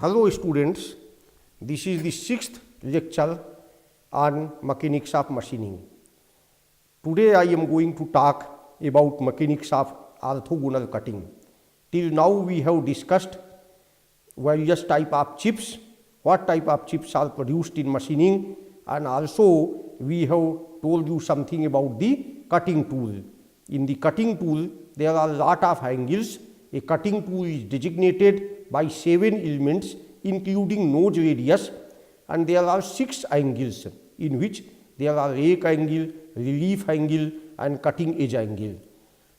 Hello students, this is the 6th lecture on mechanics of machining. Today I am going to talk about mechanics of orthogonal cutting. Till now we have discussed various type of chips, what type of chips are produced in machining, and also we have told you something about the cutting tool. In the cutting tool there are a lot of angles. A cutting tool is designated by 7 elements including nose radius, and there are 6 angles in which there are rake angle, relief angle and cutting edge angle.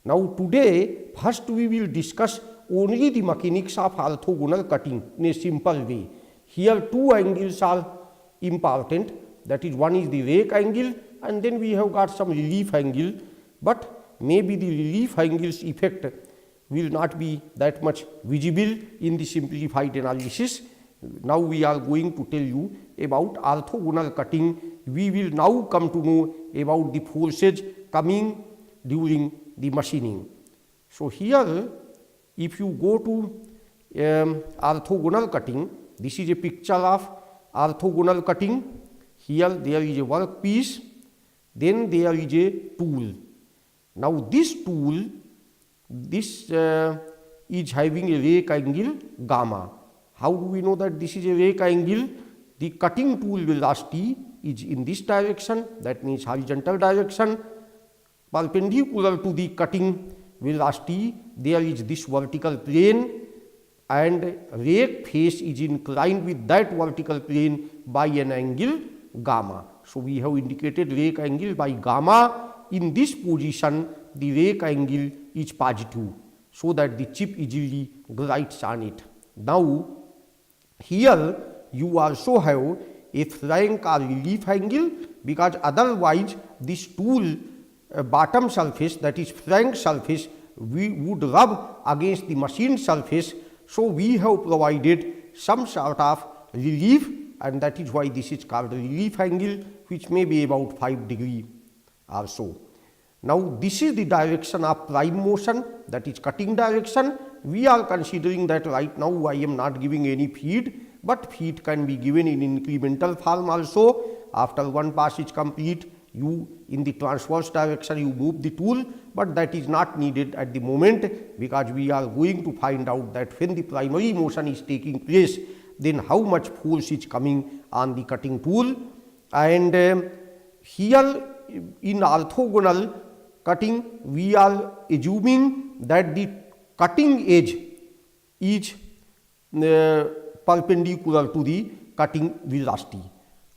Now today first we will discuss only the mechanics of orthogonal cutting in a simple way. Here 2 angles are important, that is, one is the rake angle and then we have got some relief angle, but maybe the relief angle's effect will not be that much visible in the simplified analysis. Now we are going to tell you about orthogonal cutting. We will now come to know about the forces coming during the machining. So here if you go to orthogonal cutting, this is a picture of orthogonal cutting. Here there is a workpiece, then there is a tool. Now this tool, this is having a rake angle gamma. How do we know that this is a rake angle? The cutting tool velocity is in this direction, that means horizontal direction. Perpendicular to the cutting velocity there is this vertical plane, and rake face is inclined with that vertical plane by an angle gamma. So we have indicated rake angle by gamma. In this position the rake angle is positive, so that the chip easily glides on it. Now here you also have a flank or relief angle, because otherwise this tool bottom surface, that is flank surface, we would rub against the machine surface. So we have provided some sort of relief, and that is why this is called relief angle, which may be about 5 degree or so. Now this is the direction of prime motion, that is cutting direction. We are considering that right now I am not giving any feed, but feed can be given in incremental form also. After one pass is complete, you in the transverse direction you move the tool, but that is not needed at the moment, because we are going to find out that when the primary motion is taking place, then how much force is coming on the cutting tool. And here in orthogonal cutting we are assuming that the cutting edge is perpendicular to the cutting velocity,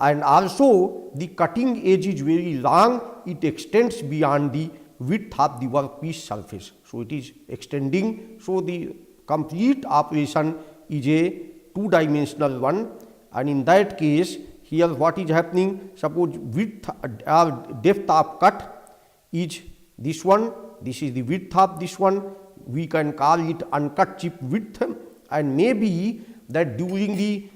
and also the cutting edge is very long, it extends beyond the width of the workpiece surface. So it is extending, so the complete operation is a 2-dimensional one, and in that case here what is happening, suppose width or depth of cut is this one, this is the width of this one, we can call it uncut chip width, and maybe that during the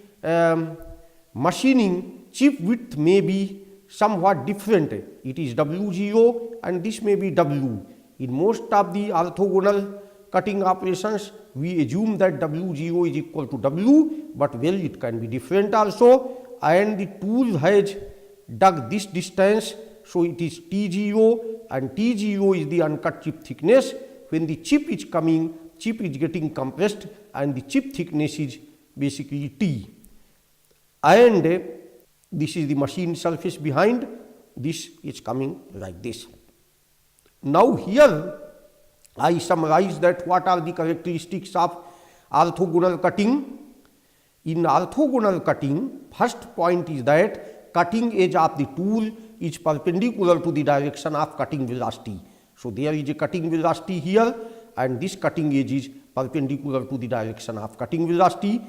machining chip width may be somewhat different, it is W0 and this may be W. In most of the orthogonal cutting operations we assume that W0 is equal to W, but well, it can be different also, and the tool has dug this distance, so it is T0, and T0 is the uncut chip thickness. When the chip is coming, chip is getting compressed and the chip thickness is basically T, and this is the machine surface behind, this is coming like this. Now here I summarize that what are the characteristics of orthogonal cutting. In orthogonal cutting, first point is that cutting edge of the tool is perpendicular to the direction of cutting velocity. So there is a cutting velocity here, and this cutting edge is perpendicular to the direction of cutting velocity.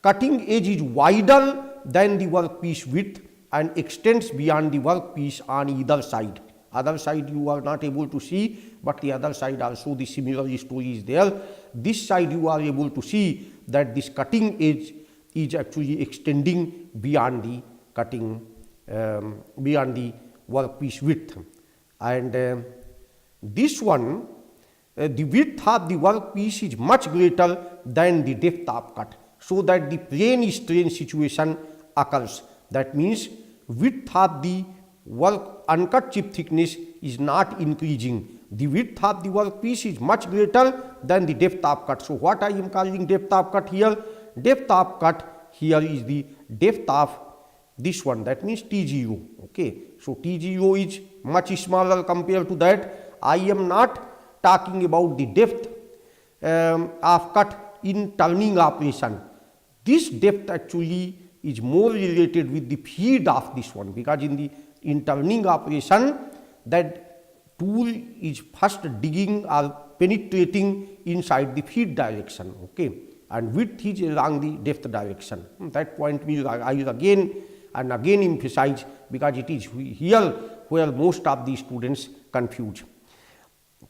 Cutting edge is wider than the workpiece width and extends beyond the workpiece on either side. Other side you are not able to see, but the other side also the similar story is there. This side you are able to see that this cutting edge is actually extending beyond the cutting beyond the workpiece width, and this one the width of the workpiece is much greater than the depth of cut. so that the plane strain situation occurs. That means width of the work uncut chip thickness is not increasing. The width of the workpiece is much greater than the depth of cut. So what I am calling depth of cut here? Depth of cut here is the depth of this one, that means T0. Okay, so T0 is much smaller compared to that. I am not talking about the depth of cut in turning operation. This depth actually is more related with the feed of this one, because in turning operation that tool is first digging or penetrating inside the feed direction. Okay, and width is along the depth direction. That point I will again and again emphasize, because it is here where most of the students confuse.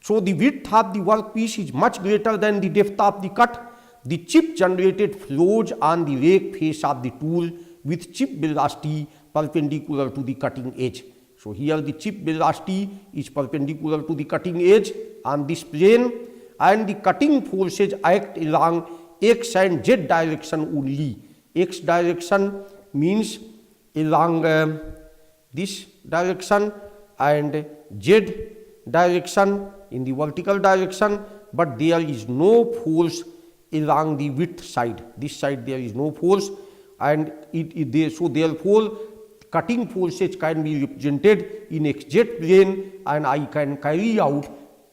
So the width of the workpiece is much greater than the depth of the cut. The chip generated flows on the rake face of the tool with chip velocity perpendicular to the cutting edge. So here the chip velocity is perpendicular to the cutting edge on this plane, and the cutting forces act along x and z direction only. X direction means along this direction, and z direction in the vertical direction, but there is no force along the width side. This side there is no force, and so therefore cutting forces can be represented in xz plane, and I can carry out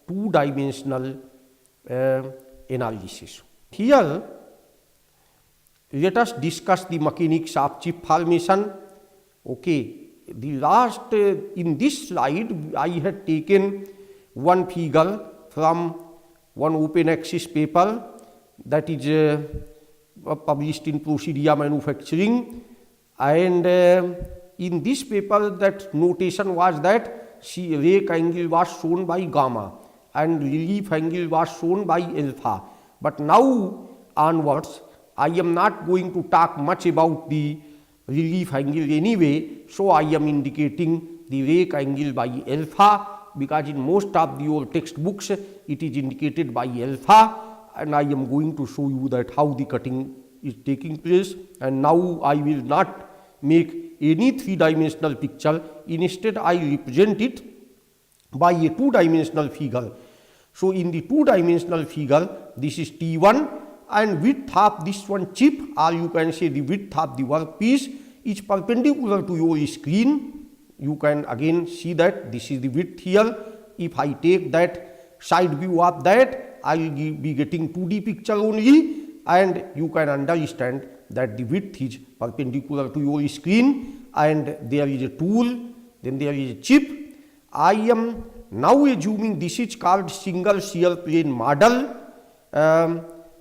two-dimensional analysis. Here let us discuss the mechanics of chip formation. Okay, the last in this slide I had taken one figure from one open access paper that is published in Procedia Manufacturing, and in this paper that notation was that rake angle was shown by gamma and relief angle was shown by alpha. But now onwards I am not going to talk much about the relief angle anyway, so I am indicating the rake angle by alpha, because in most of the old textbooks it is indicated by alpha, and I am going to show you that how the cutting is taking place. And now I will not make any three-dimensional picture, instead I represent it by a two-dimensional figure. So in the two-dimensional figure, this is T1, and width of this one chip, or you can say the width of the workpiece, is perpendicular to your screen. You can again see that this is the width here. If I take that side view of that, I will be getting 2D picture only, and you can understand that the width is perpendicular to your screen, and there is a tool, then there is a chip. I am now assuming this is called single shear plane model.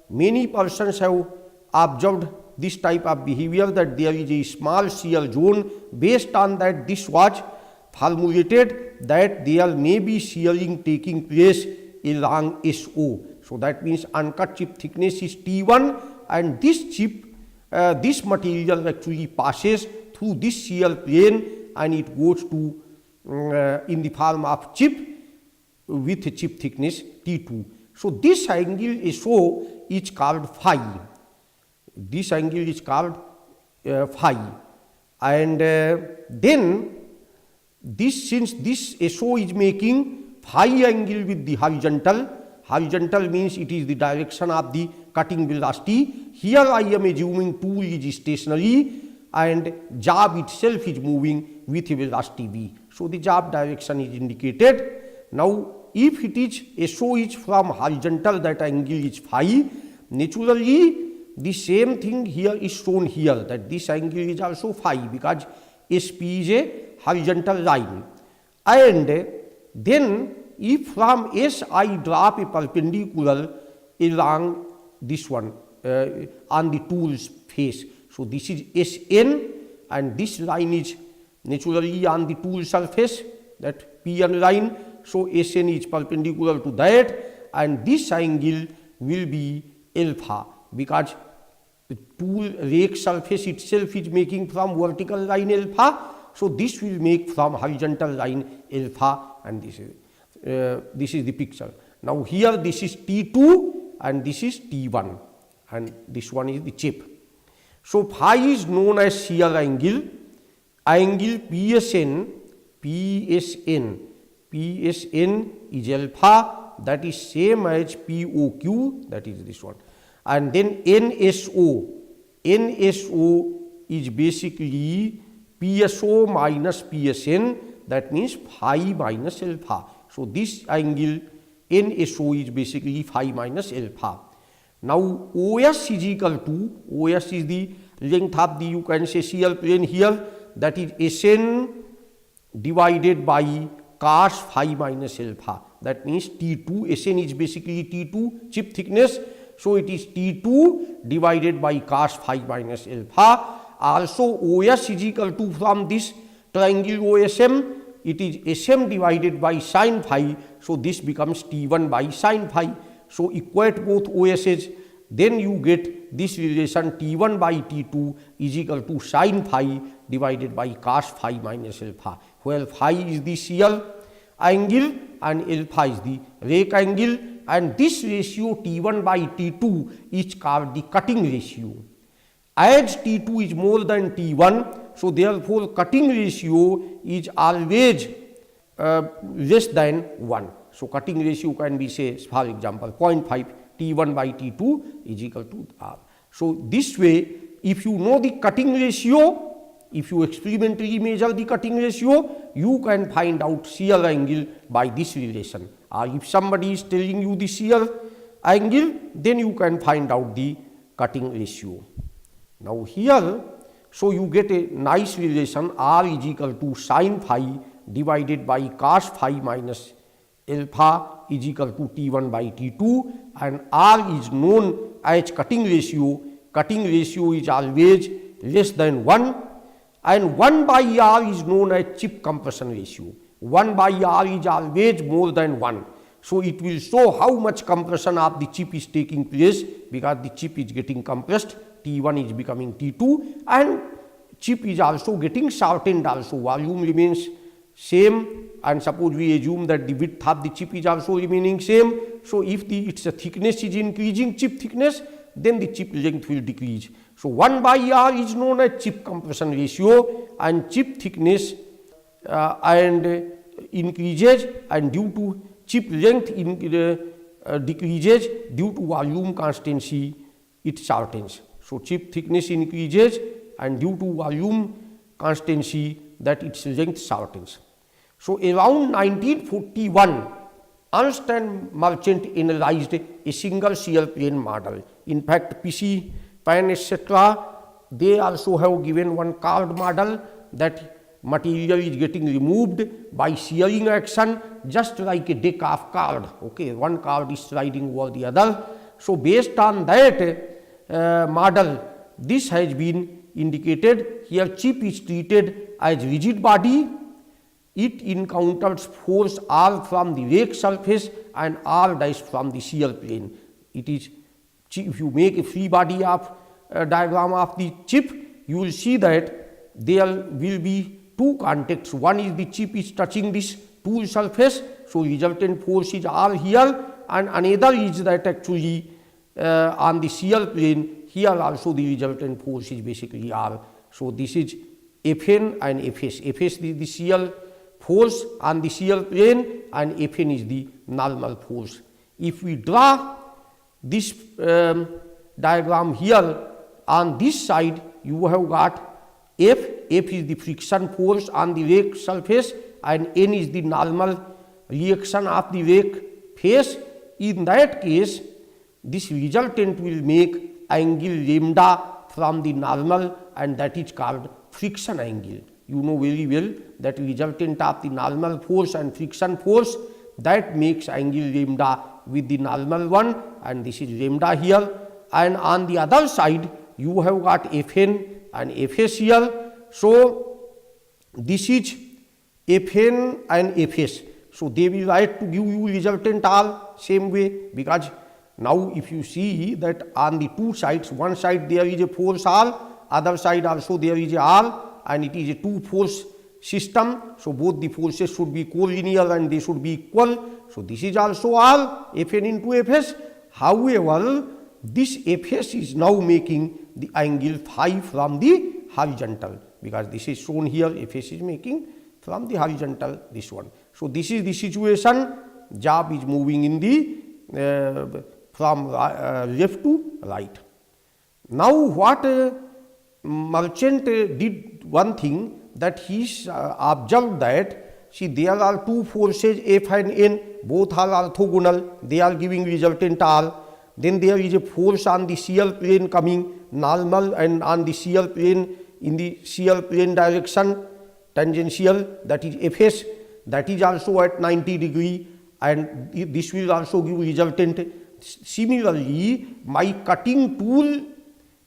Many persons have observed this type of behavior, that there is a small shear zone. Based on that, this was formulated that there may be shearing taking place along SO. So that means uncut chip thickness is T1, and this chip, this material actually passes through this shear plane, and it goes to in the form of chip with chip thickness T2. So this angle SO is called phi. This angle is called phi, and then this, since this SO is making phi angle with the horizontal, horizontal means it is the direction of the cutting velocity. Here I am assuming tool is stationary and job itself is moving with velocity v. So the job direction is indicated. Now if it is SO is from horizontal, that angle is phi. Naturally the same thing here is shown here, that this angle is also phi, because SP is a horizontal line. And then if from S I drop a perpendicular along this one on the tool's face, so this is SN, and this line is naturally on the tool surface, that PN line. So SN is perpendicular to that, and this angle will be alpha, because the tool rake surface itself is making from vertical line alpha. So this will make from horizontal line alpha, and this is the picture. Now here this is T2 and this is T1, and this one is the chip. So phi is known as shear angle. Angle PSN is alpha, that is same as POQ, that is this one. And then NSO is basically PSO minus PSN, that means phi minus alpha. So this angle NSO is basically phi minus alpha. Now OS is equal to, OS is the length of the, you can say, shear plane here, that is SN divided by cos phi minus alpha, that means T2. SN is basically T2 chip thickness, so it is T2 divided by cos phi minus alpha. Also OS is equal to, from this triangle OSM, it is SM divided by sin phi, so this becomes T1 by sin phi. So equate both OS's, then you get this relation T1 by T2 is equal to sin phi divided by cos phi minus alpha, where phi is the shear angle and alpha is the rake angle, and this ratio T1 by T2 is called the cutting ratio. As T2 is more than T1, so therefore cutting ratio is always less than 1. So cutting ratio can be, say, for example, 0.5, T1 by T2 is equal to R. So this way, if you know the cutting ratio, if you experimentally measure the cutting ratio, you can find out shear angle by this relation. Or if somebody is telling you the shear angle, then you can find out the cutting ratio. Now here, so you get a nice relation, R is equal to sin phi divided by cos phi minus alpha is equal to T1 by T2, and R is known as cutting ratio. Cutting ratio is always less than 1, and 1 by R is known as chip compression ratio. 1 by R is always more than 1. So it will show how much compression of the chip is taking place, because the chip is getting compressed, T1 is becoming T2, and chip is also getting shortened also. Volume remains same, and suppose we assume that the width of the chip is also remaining same. So if its thickness is increasing, chip thickness, then the chip length will decrease. So 1 by R is known as chip compression ratio, and chip thickness increases, and due to chip length decreases due to volume constancy, it shortens. So chip thickness increases, and due to volume constancy, that its length shortens. So around 1941, Ernst and Merchant analyzed a single shear plane model. In fact, PC, Pan, etc., they also have given one curved model, that material is getting removed by shearing action, just like a deck of cards. Okay, one card is sliding over the other. So based on that model, this has been indicated. Here chip is treated as rigid body. It encounters force R from the rake surface and R dash from the shear plane. It is, if you make a free body of diagram of the chip, you will see that there will be two contacts. One is the chip is touching this tool surface, so resultant force is R here, and another is that actually on the shear plane, here also the resultant force is basically R. So this is Fn and Fs. Fs is the shear force on the shear plane, and Fn is the normal force. If we draw this diagram here, on this side you have got F is the friction force on the rake surface, and N is the normal reaction of the rake face. In that case, this resultant will make angle lambda from the normal, and that is called friction angle. You know very well that resultant of the normal force and friction force, that makes angle lambda with the normal one, and this is lambda here. And on the other side, you have got Fn and Fs here. So this is Fn and Fs. So they will write to give you resultant R same way, because now if you see that on the two sides, one side there is a force R, other side also there is a R, and it is a two force system. So both the forces should be collinear and they should be equal. So this is also R, Fn into Fs. However, this Fs is now making the angle phi from the horizontal, because this is shown here, Fs is making from the horizontal this one. So this is the situation, job is moving in the from left to right. Now what merchant did one thing, that he observed that, see, there are two forces F and N, both are orthogonal, they are giving resultant R. Then there is a force on the shear plane coming normal, and on the shear plane, in the shear plane direction tangential, that is Fs, that is also at 90 degree, and this will also give resultant. Similarly, my cutting tool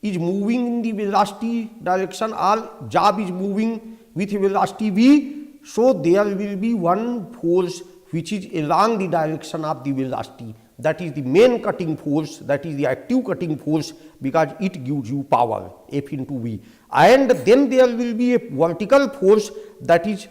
is moving in the velocity direction, or job is moving with velocity v, so there will be one force which is along the direction of the velocity, that is the main cutting force, that is the active cutting force, because it gives you power, F into V. And then there will be a vertical force, that is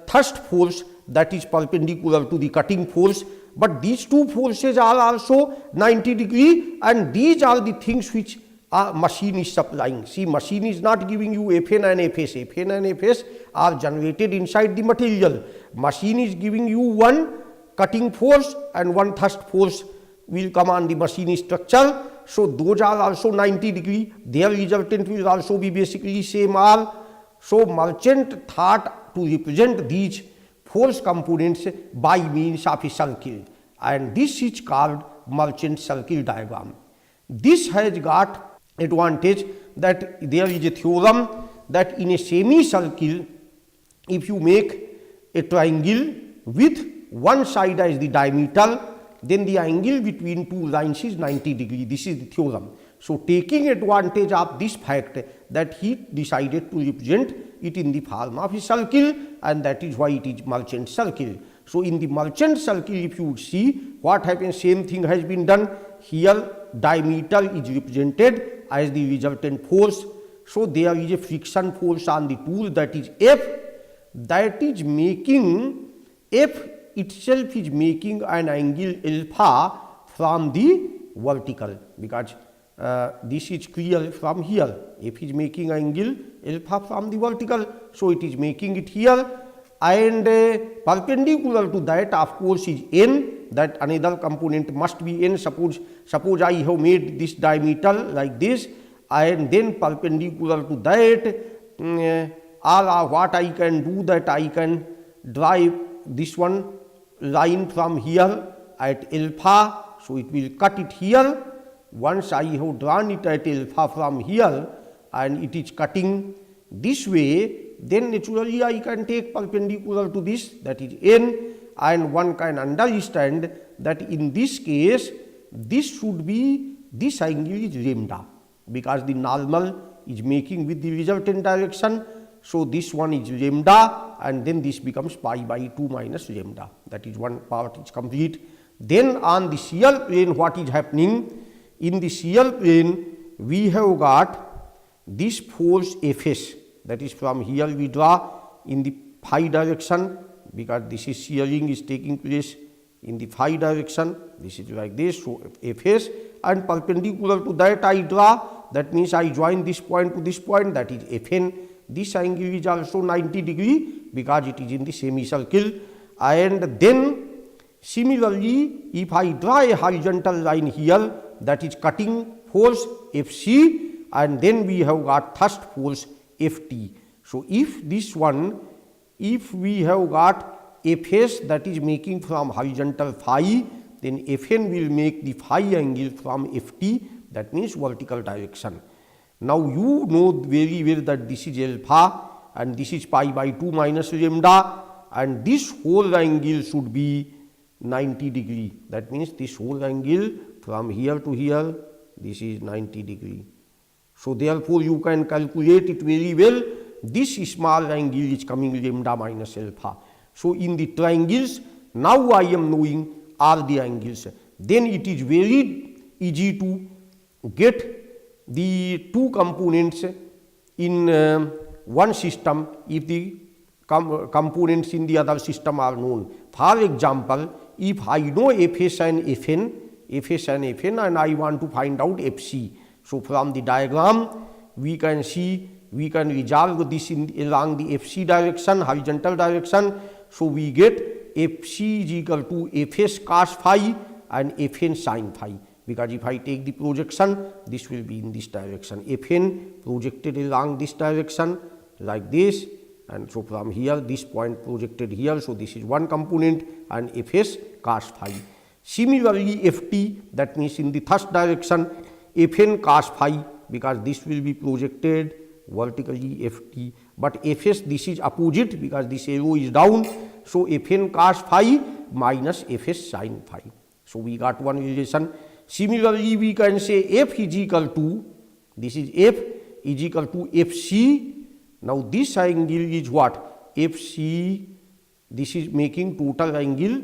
thrust force, that is perpendicular to the cutting force. But these two forces are also 90 degree, and these are the things which a machine is supplying. See, machine is not giving you Fn and Fs. Fn and Fs are generated inside the material. Machine is giving you one cutting force and one thrust force will come on the machine structure. So those are also 90 degree. Their resultant will also be basically same R. So merchant thought to represent these force components by means of a circle, and this is called merchant circle diagram. This has got advantage that there is a theorem that in a semicircle, if you make a triangle with one side as the diameter, then the angle between two lines is 90 degree. This is the theorem. So taking advantage of this fact, that he decided to represent it in the form of a circle, and that is why it is merchant circle. So in the merchant circle, if you see what happens, same thing has been done. Here diameter is represented as the resultant force. So there is a friction force on the tool, that is F, that is making, F itself is making an angle alpha from the vertical, because this is clear from here. F is making angle alpha from the vertical, so it is making it here, and perpendicular to that, of course, is N, that another component must be N. Suppose I have made this diameter like this, and then perpendicular to that, or what I can do, that I can drive this one line from here at alpha, so it will cut it here. Once I have drawn it at alpha from here, and it is cutting this way, then naturally I can take perpendicular to this, that is N, and one can understand that in this case, this should be, this angle is lambda, because the normal is making with the resultant direction. So this one is lambda, and then this becomes pi by 2 minus lambda, that is one part is complete. Then on the shear plane, what is happening? In the shear plane, we have got this force Fs, that is from here we draw in the phi direction, because this is shearing is taking place in the phi direction. This is like this, so Fs, and perpendicular to that I draw, that means I join this point to this point, that is Fn. This angle is also 90 degree, because it is in the semicircle. And then similarly, if I draw a horizontal line here, that is cutting force Fc, and then we have got thrust force Ft. So if this one, if we have got Fs, that is making from horizontal phi, then Fn will make the phi angle from Ft, that means vertical direction. Now you know very well that this is alpha, and this is pi by 2 minus lambda, and this whole angle should be 90 degree. That means this whole angle from here to here, this is 90 degree. So therefore you can calculate it very well. This small angle is coming lambda minus alpha. So in the triangles, now I am knowing all the angles. Then it is very easy to get the two components in one system if the components in the other system are known. For example, if I know Fs and Fn, Fs and Fn, and I want to find out Fc. So from the diagram we can see, we can resolve this along the Fc direction, horizontal direction. So we get Fc is equal to Fs cos phi and Fn sin phi, because if I take the projection, this will be in this direction, Fn projected along this direction like this, and so from here this point projected here, so this is one component, and Fs cos phi. Similarly Ft, that means in the first direction, Fn cos phi, because this will be projected vertically Ft, but Fs, this is opposite because this arrow is down, so Fn cos phi minus Fs sin phi. So we got one relation. Similarly we can say F is equal to, this is F is equal to Fc. Now this angle is what? Fc, this is making total angle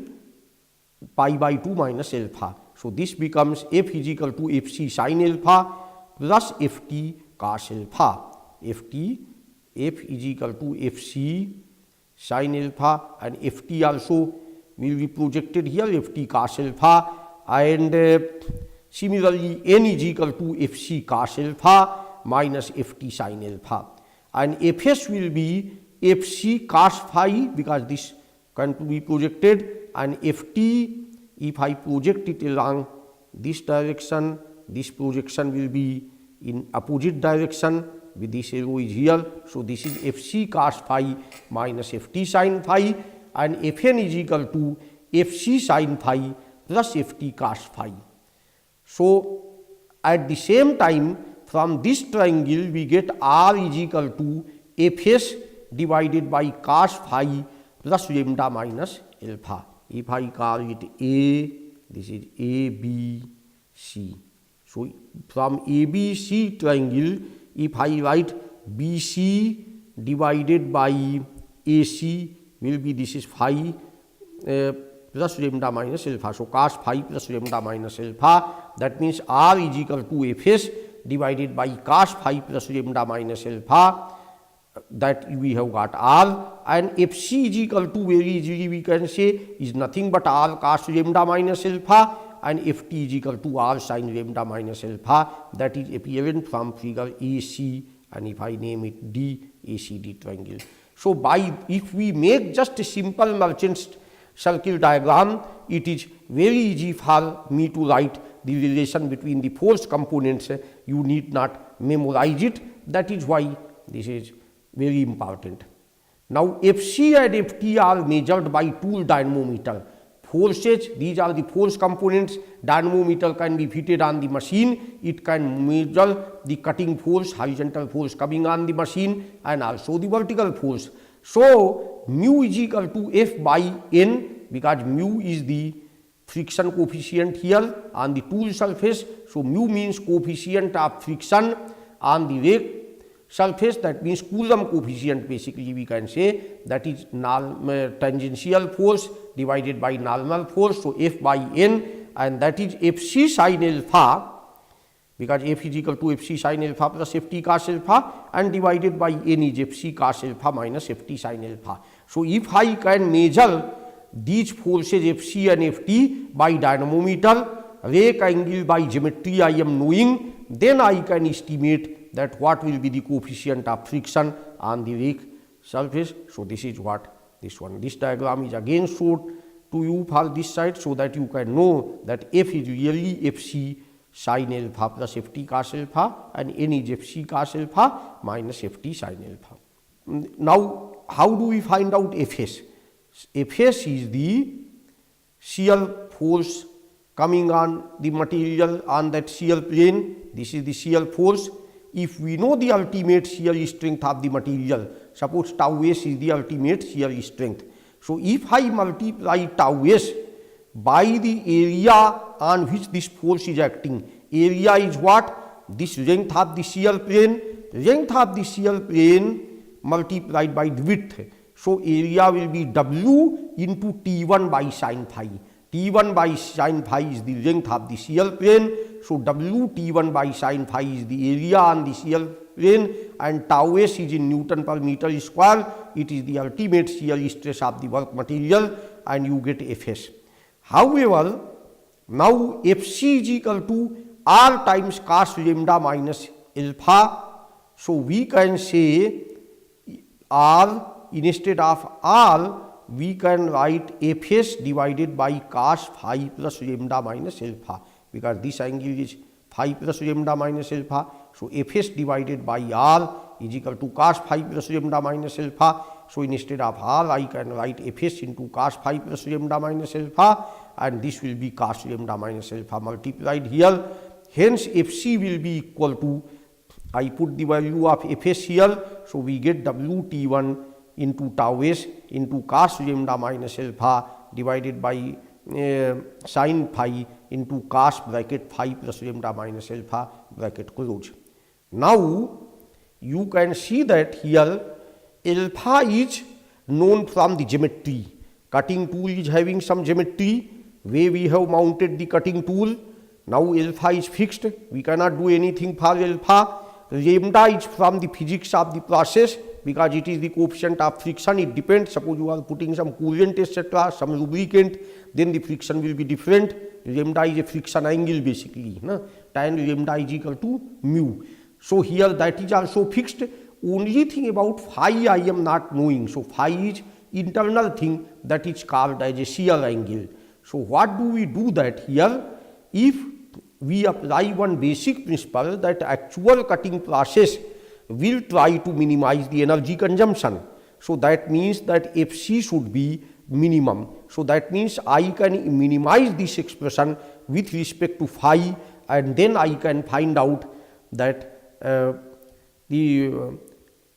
pi by 2 minus alpha. So this becomes F is equal to Fc sin alpha plus Ft cos alpha. Ft, F is equal to Fc sin alpha, and Ft also will be projected here, Ft cos alpha, and similarly N is equal to Fc cos alpha minus Ft sin alpha, and Fs will be Fc cos phi, because this can be projected, and Ft, if I project it along this direction, this projection will be in opposite direction, with this arrow is here. So this is Fc cos phi minus Ft sin phi, and Fn is equal to Fc sin phi plus Ft cos phi. So at the same time, from this triangle we get R is equal to Fs divided by cos phi plus lambda minus alpha. If I call it A, this is ABC. So from ABC triangle, if I write BC divided by AC, will be, this is phi plus lambda minus alpha. So cos phi plus lambda minus alpha, that means R is equal to Fs divided by cos phi plus lambda minus alpha, that we have got R, and Fc is equal to, very easily we can say, is nothing but R cos lambda minus alpha, and Ft is equal to R sin lambda minus alpha, that is apparent from figure AC, and if I name it D, ACD triangle. So by, if we make just a simple merchant circle diagram, it is very easy for me to write the relation between the force components. You need not memorize it, that is why this is very important. Now Fc and Ft are measured by tool dynamometer. Forces, these are the force components. Dynamometer can be fitted on the machine, it can measure the cutting force, horizontal force coming on the machine, and also the vertical force. So mu is equal to F by N, because mu is the friction coefficient here on the tool surface. So mu means coefficient of friction on the rake surface, that means Coulomb coefficient, basically we can say, that is tangential force divided by normal force. So F by N, and that is Fc sin alpha, because F is equal to Fc sin alpha plus Ft cos alpha, and divided by N is Fc cos alpha minus Ft sin alpha. So if I can measure these forces Fc and Ft by dynamometer, rake angle by geometry I am knowing, then I can estimate that what will be the coefficient of friction on the rake surface. So this is what this one. This diagram is again showed to you for this side, so that you can know that F is really Fc sin alpha plus Ft cos alpha, and N is Fc cos alpha minus Ft sin alpha. Now how do we find out Fs? Fs is the shear force coming on the material on that shear plane. This is the shear force. If we know the ultimate shear strength of the material, suppose tau s is the ultimate shear strength. So if I multiply tau s by the area on which this force is acting, area is what? This length of the shear plane, length of the shear plane multiplied by the width. So area will be W into T1 by sin phi. T1 by sin phi is the length of the shear plane. So W T1 by sin phi is the area on the shear plane, and tau s is in Newton per meter square. It is the ultimate shear stress of the work material, and you get Fs. However, Now Fc is equal to R times cos lambda minus alpha. So we can say R, instead of R, we can write Fs divided by cos phi plus lambda minus alpha, because this angle is phi plus lambda minus alpha. So Fs divided by R is equal to cos phi plus lambda minus alpha. So instead of R, I can write Fs into cos phi plus lambda minus alpha, and this will be cos lambda minus alpha multiplied here. Hence Fc will be equal to, I put the value of Fs here, so we get Wt1 into tau s into cos lambda minus alpha divided by sin phi into cos bracket phi plus lambda minus alpha bracket close. Now you can see that here alpha is known from the geometry. Cutting tool is having some geometry where we have mounted the cutting tool. Now alpha is fixed, we cannot do anything for alpha. Lambda is from the physics of the process, because it is the coefficient of friction. It depends, suppose you are putting some coolant etc., some lubricant, then the friction will be different. Lambda is a friction angle basically, tan lambda is equal to mu. So here that is also fixed. Only thing about phi I am not knowing. So phi is internal thing that is called as a shear angle. So what do we do that here? If we apply one basic principle that actual cutting process will try to minimize the energy consumption. So that means that Fc should be minimum. So that means I can minimize this expression with respect to phi, and then I can find out that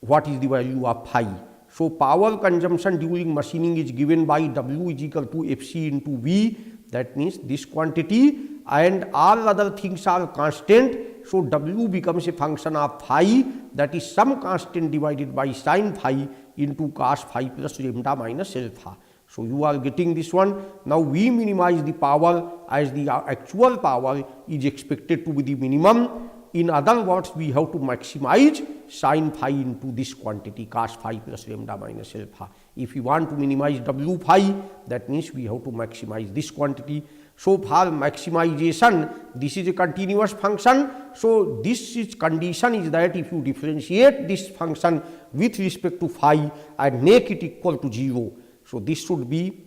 what is the value of phi. So power consumption during machining is given by W is equal to Fc into V. That means this quantity, and all other things are constant. So W becomes a function of phi, that is some constant divided by sin phi into cos phi plus lambda minus alpha. So you are getting this one. Now we minimize the power as the actual power is expected to be the minimum. In other words, we have to maximize sin phi into this quantity cos phi plus lambda minus alpha. If we want to minimize W phi, that means we have to maximize this quantity. So for maximization, this is a continuous function. So this is condition is that if you differentiate this function with respect to phi and make it equal to 0, so this should be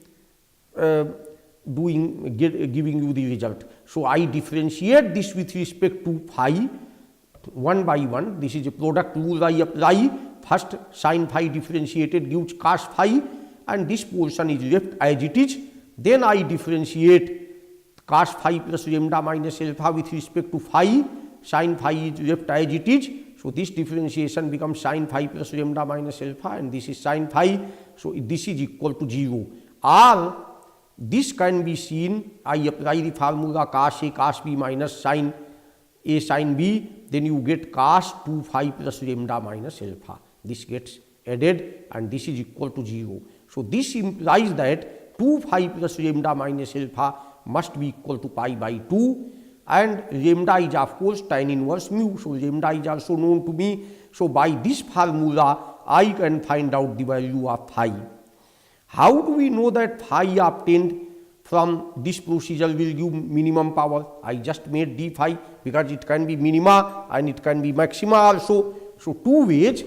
giving you the result. So I differentiate this with respect to phi one by one. This is a product rule I apply. First sin phi differentiated gives cos phi, and this portion is left as it is. Then I differentiate cos phi plus lambda minus alpha with respect to phi. Sin phi is left as it is. So this differentiation becomes sin phi plus lambda minus alpha, and this is sin phi. So this is equal to 0. Or this can be seen, I apply the formula cos A cos B minus sin A sin B, then you get cos 2 phi plus lambda minus alpha. This gets added, and this is equal to 0. So this implies that 2 phi plus lambda minus alpha must be equal to pi by 2, and lambda is of course tan inverse mu. So lambda is also known to me. So by this formula I can find out the value of phi. How do we know that phi obtained from this procedure will give minimum power? I just made d phi, because it can be minima and it can be maxima also. So two ways.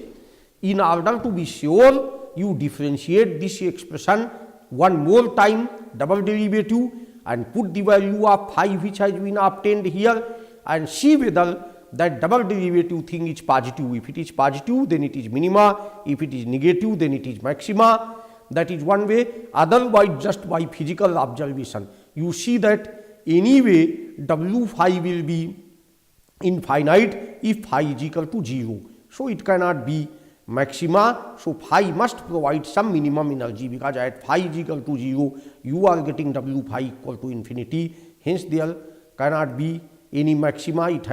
In order to be sure, you differentiate this expression one more time, double derivative, and put the value of phi which has been obtained here, and see whether that double derivative thing is positive. If it is positive, then it is minima. If it is negative, then it is maxima. That is one way. Otherwise, just by physical observation, you see that anyway W phi will be infinite if phi is equal to 0. So it cannot be maxima. So phi must provide some minimum energy, because at phi is equal to 0, you are getting W phi equal to infinity. Hence there cannot be any maxima. It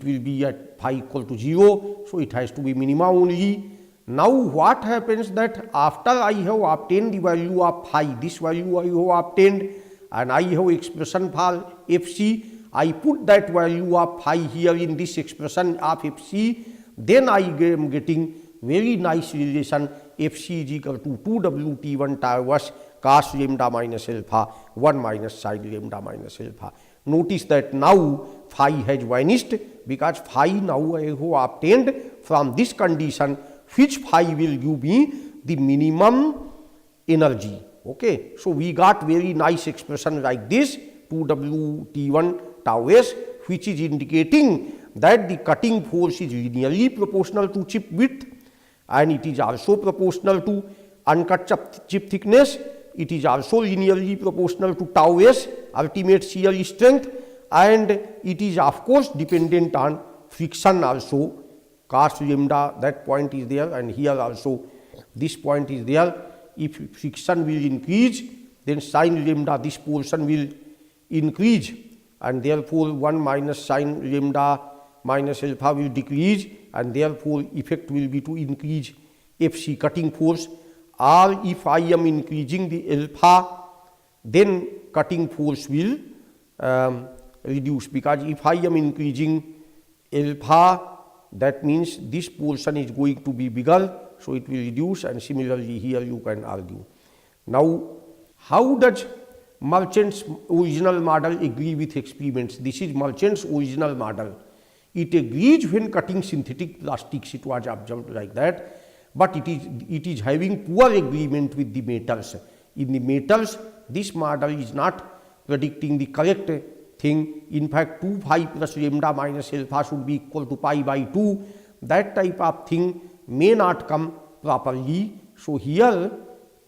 will be at phi equal to 0. So it has to be minima only. Now what happens that after I have obtained the value of phi, this value I have obtained, and I have expression for Fc, I put that value of phi here in this expression of Fc, then I am getting very nice relation. Fc is equal to 2Wt1 tau s cos lambda minus alpha 1 minus sin lambda minus alpha. Notice that now phi has vanished because phi now I have obtained from this condition, which phi will give me the minimum energy. Okay, so we got very nice expression like this 2W T1 τ s, which is indicating that the cutting force is linearly proportional to chip width and it is also proportional to uncut chip thickness. It is also linearly proportional to tau s, ultimate shear strength, and it is of course dependent on friction also. Cos lambda, that point is there, and here also this point is there. If friction will increase, then sin lambda, this portion will increase, and therefore 1 minus sin lambda minus alpha will decrease, and therefore effect will be to increase Fc cutting force. Or if I am increasing the alpha, then cutting force will reduce, because if I am increasing alpha, that means this portion is going to be bigger, so it will reduce, and similarly here you can argue. Now, how does Merchant's original model agree with experiments? This is Merchant's original model. It agrees when cutting synthetic plastics, it was observed like that, but it is having poor agreement with the metals. In the metals, this model is not predicting the correct thing. In fact, 2 phi plus lambda minus alpha should be equal to pi by 2. That type of thing may not come properly. So here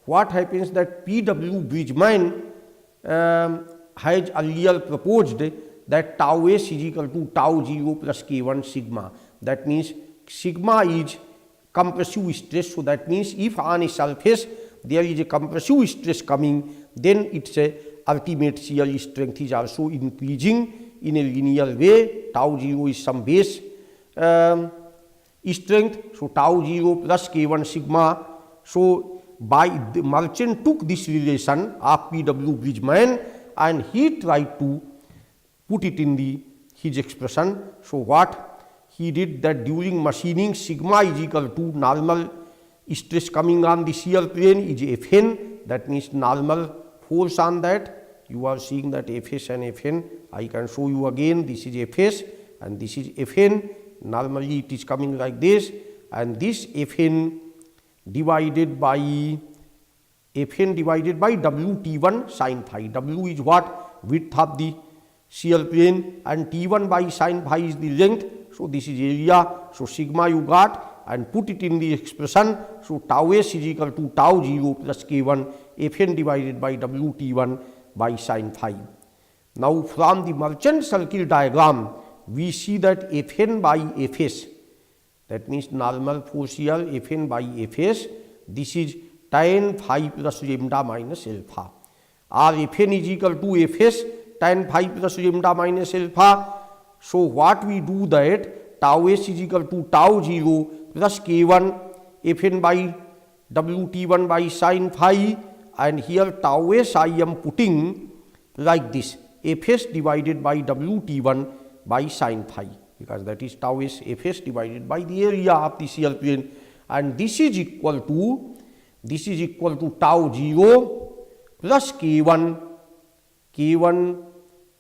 what happens that P.W. Bridgman has earlier proposed that tau s is equal to tau 0 plus k1 sigma. That means sigma is compressive stress. So that means if on a surface there is a compressive stress coming, then its ultimate shear strength is also increasing in a linear way. Tau 0 is some base strength, so tau 0 plus k1 sigma. So by the Merchant took this relation of P.W. Bridgman and he tried to put it in his expression. So what he did, that during machining sigma is equal to normal stress coming on the shear plane is Fn, that means normal force on that. You are seeing that Fs and Fn. I can show you again, this is Fs and this is Fn. Normally it is coming like this, and this Fn divided by Wt1 sin phi. W is what? Width of the shear plane, and T1 by sin phi is the length. So this is area. So sigma you got and put it in the expression. So tau s is equal to tau 0 plus k1 Fn divided by Wt1 by sin phi. Now from the Merchant circle diagram, we see that Fn by Fs, that means normal force here, Fn by Fs, this is tan phi plus lambda minus alpha, or Fn is equal to Fs tan phi plus lambda minus alpha. So what we do that tau s is equal to tau 0 plus k1 Fn by Wt1 by sin phi, and here tau s I am putting like this, Fs divided by Wt1 by sin phi, because that is tau s Fs divided by the area of the shear plane, and this is equal to tau 0 plus k1. K1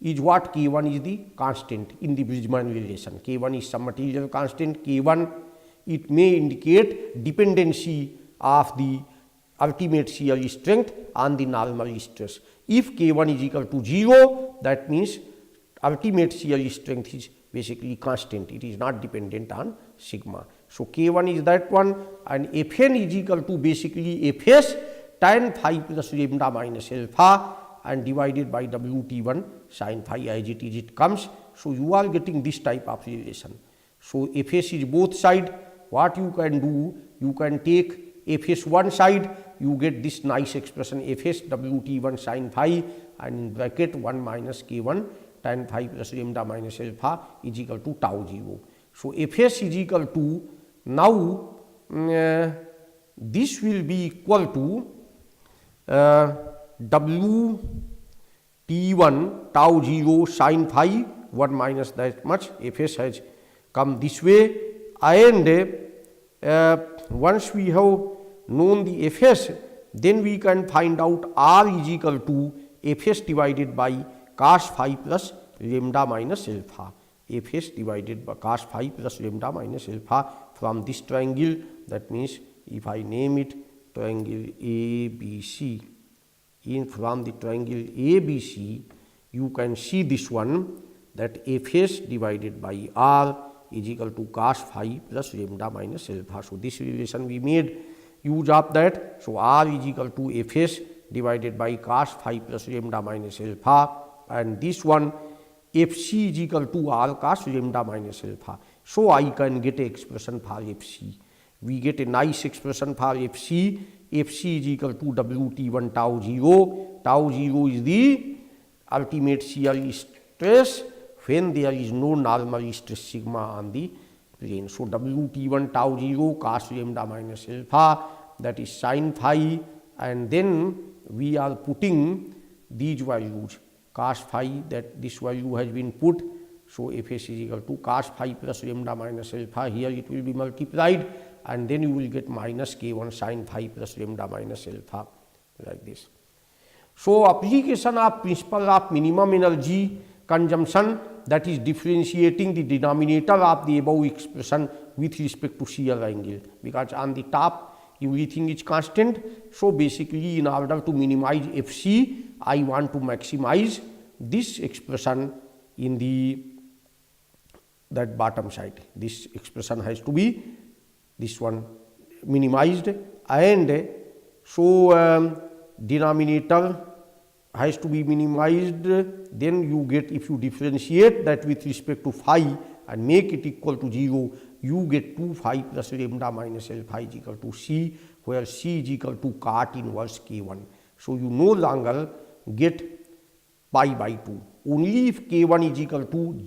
is what? K1 is the constant in the Bridgman relation. K1 is some material constant. K1, it may indicate dependency of the ultimate shear strength on the normal stress. If K1 is equal to 0, that means ultimate shear strength is basically constant. It is not dependent on sigma. So K1 is that one, and Fn is equal to basically Fs tan phi plus lambda minus alpha and divided by Wt1 sin phi, as it comes. So you are getting this type of relation. So Fs is both side. What you can do, you can take Fs one side, you get this nice expression Fs Wt1 sin phi, and in bracket 1 minus k1 tan phi plus lambda minus alpha is equal to tau 0. So Fs is equal to, now this will be equal to Wt1 tau 0 sin phi 1 minus that much. Fs has come this way, and once we have known the Fs, then we can find out R is equal to Fs divided by cos phi plus lambda minus alpha. Fs divided by cos phi plus lambda minus alpha from this triangle. That means if I name it triangle ABC, from the triangle ABC, you can see this one, that Fs divided by R is equal to cos phi plus lambda minus alpha. So this relation we made use of that. So R is equal to Fs divided by cos phi plus lambda minus alpha, and this one Fc is equal to R cos lambda minus alpha. So I can get a expression for Fc. We get a nice expression for Fc. Fc is equal to Wt1 tau 0. Tau 0 is the ultimate shear stress when there is no normal stress sigma on the plane. So Wt1 tau 0 cos lambda minus alpha, that is sin phi, and then we are putting these values. Cos phi, that this value has been put. So Fs is equal to cos phi plus lambda minus alpha. Here it will be multiplied, and then you will get minus k1 sin phi plus lambda minus alpha, like this. So application of principle of minimum energy consumption, that is differentiating the denominator of the above expression with respect to shear angle, because on the top everything is constant. So basically, in order to minimize Fc, I want to maximize this expression in the that bottom side. This expression has to be this one minimized, and so denominator has to be minimized. Then you get, if you differentiate that with respect to phi and make it equal to 0, you get 2 phi plus lambda minus alpha is equal to C, where C is equal to cot inverse K1. So you no longer get pi by 2. Only if K1 is equal to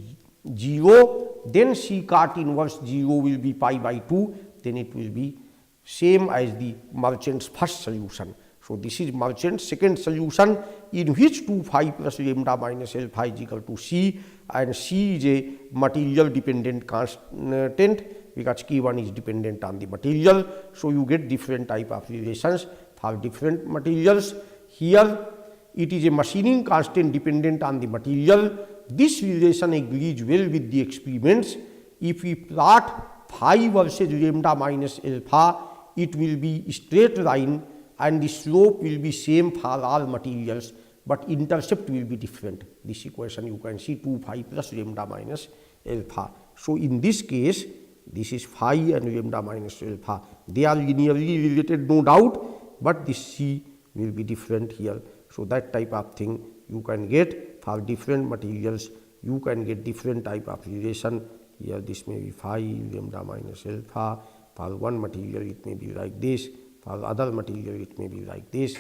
0, then C cot inverse 0 will be pi by 2, then it will be same as the Merchant's first solution. So this is Merchant's second solution, in which 2 phi plus lambda minus alpha is equal to C, and C is a material dependent constant because K1 is dependent on the material. So you get different type of relations for different materials. Here it is a machining constant dependent on the material. This relation agrees well with the experiments. If we plot phi versus lambda minus alpha, it will be straight line and the slope will be same for all materials, but intercept will be different. This equation you can see 2 phi plus lambda minus alpha. So in this case, this is phi and lambda minus alpha. They are linearly related, no doubt, but this C will be different here. So that type of thing you can get for different materials. You can get different type of relation. Here this may be phi lambda minus alpha. For one material it may be like this. For other material it may be like this.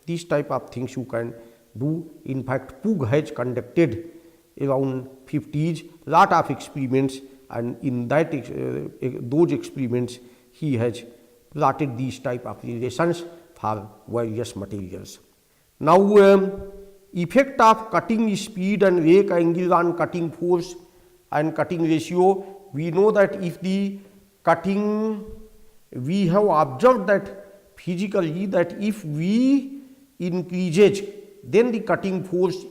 These type of things you can do. In fact, Pugh has conducted around 50s lot of experiments, and in that those experiments he has plotted these type of relations for various materials. Now effect of cutting speed and rake angle on cutting force and cutting ratio. We know that if the cutting, we have observed that physically that if V increases, then the cutting force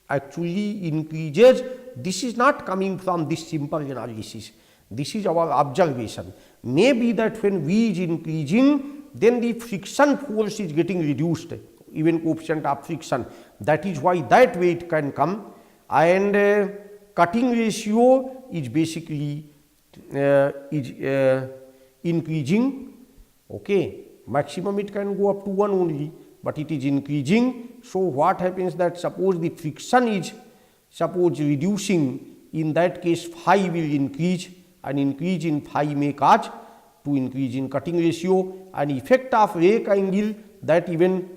actually increases. This is not coming from this simple analysis. This is our observation. Maybe that when V is increasing, then the friction force is getting reduced, even coefficient of friction. That is why that way it can come. And cutting ratio is basically increasing. Okay, maximum it can go up to 1 only, but it is increasing. So what happens that suppose the friction is reducing, in that case phi will increase, and increase in phi may cause to increase in cutting ratio. And effect of rake angle, that even,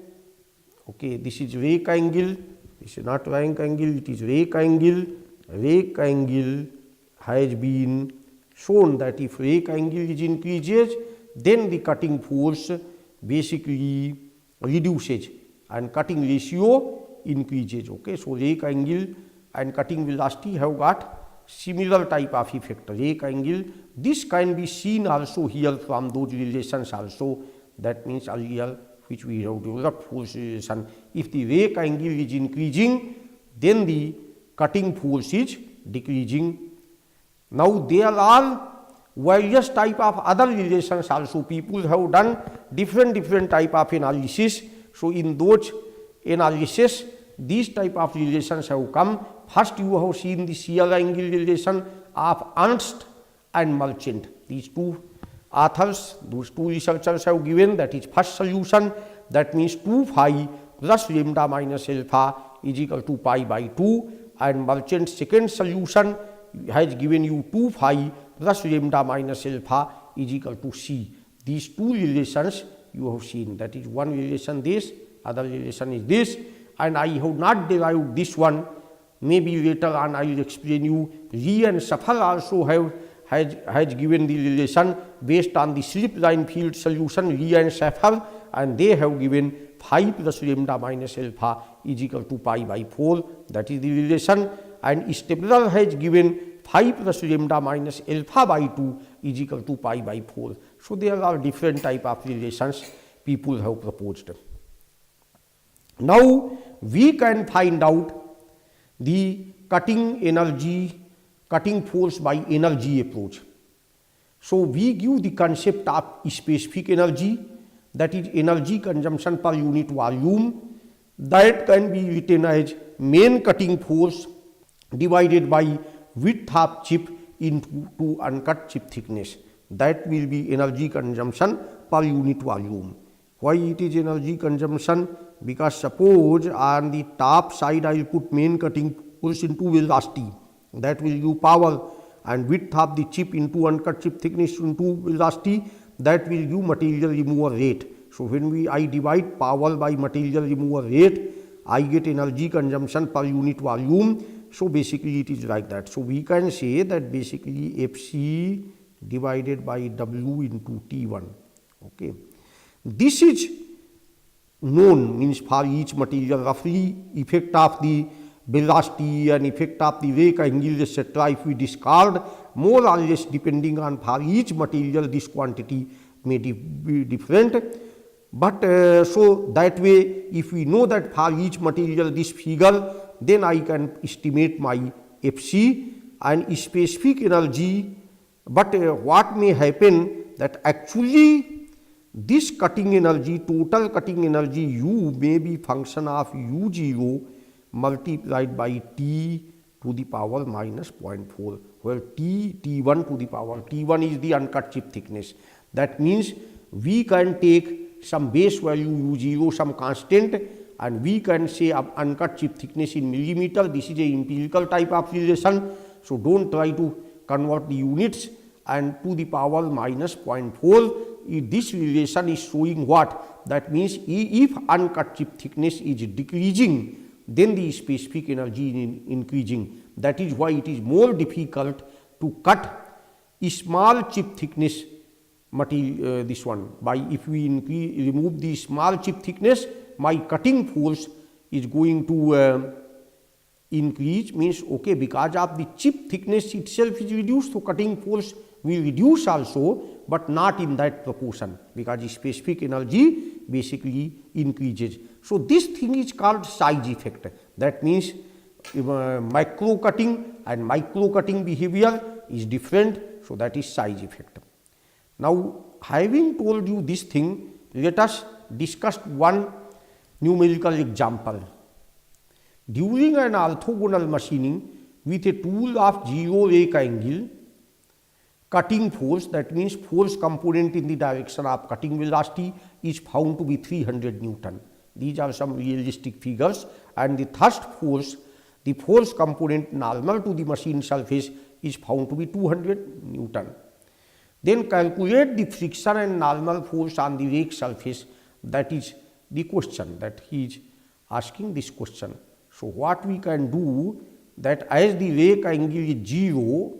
okay, this is rake angle, this is not rake angle, it is rake angle. Rake angle has been shown that if rake angle is increases, then the cutting force basically reduces and cutting ratio increases. Okay, so rake angle and cutting velocity have got similar type of effect. Rake angle, this can be seen also here from those relations also. That means earlier which we have developed force relation. If the rake angle is increasing, then the cutting force is decreasing. Now there are various type of other relations also. People have done different type of analysis. So in those analysis, these type of relations have come. First you have seen the shear angle relation of Ernst and Merchant. These two authors, those two researchers have given, that is first solution, that means 2 phi plus lambda minus alpha is equal to pi by 2, and Merchant's second solution has given you 2 phi plus lambda minus alpha is equal to c. These two relations you have seen, that is one relation this, other relation is this, and I have not derived this one. Maybe later on I will explain you. Lee and Schafer also has given the relation based on the slip line field solution, Lee and Schafer, and they have given phi plus lambda minus alpha is equal to pi by 4. That is the relation. And Stabler has given phi plus lambda minus alpha by 2 is equal to pi by 4. So there are different type of relations people have proposed. Now we can find out the cutting energy, cutting force by energy approach. So we give the concept of specific energy, that is energy consumption per unit volume, that can be written as main cutting force divided by width of chip into uncut chip thickness. That will be energy consumption per unit volume. Why it is energy consumption? Because suppose on the top side I will put main cutting force into velocity, that will give power, and width of the chip into uncut chip thickness into velocity, that will give material removal rate. So when I divide power by material removal rate, I get energy consumption per unit volume. So basically it is like that. So we can say that basically Fc divided by W into T1. Okay. This is known, means for each material roughly effect of the velocity and effect of the rake angle, etc. If we discard more or less depending on for each material, this quantity may be different. But so that way, if we know that for each material this figure, then I can estimate my Fc and specific energy. But what may happen that actually this cutting energy, total cutting energy U, may be function of U0 multiplied by T to the power minus 0.4, where T1 to the power, T1 is the uncut chip thickness. That means we can take some base value U0, some constant, and we can say uncut chip thickness in millimeter. This is a empirical type of relation, so don't try to convert the units. And to the power minus 0.4, this relation is showing what? That means if uncut chip thickness is decreasing, then the specific energy is increasing. That is why it is more difficult to cut a small chip thickness material, this one. By if we remove the small chip thickness, my cutting force is going to increase, means okay, because of the chip thickness itself is reduced, so cutting force will reduce also, but not in that proportion, because the specific energy basically increases. So this thing is called size effect. That means macro cutting and micro cutting behavior is different, so that is size effect. Now having told you this thing, let us discuss one numerical example. During an orthogonal machining with a tool of zero rake angle, cutting force, that means force component in the direction of cutting velocity, is found to be 300 Newton. These are some realistic figures. And the thrust force, the force component normal to the machine surface, is found to be 200 Newton. Then calculate the friction and normal force on the rake surface. That is the question that he is asking this question. So what we can do, that as the rake angle is 0,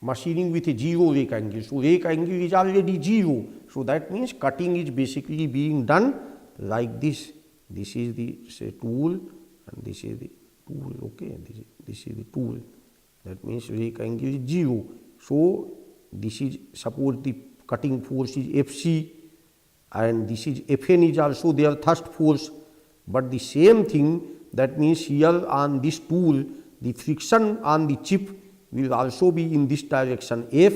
machining with a 0 rake angle, so rake angle is already 0, so that means cutting is basically being done like this. This is the say tool and this is the tool, okay, this is the tool. That means rake angle is 0. So this is, suppose the cutting force is Fc and this is Fn is also their thrust force, but the same thing, that means here on this tool the friction on the chip will also be in this direction F,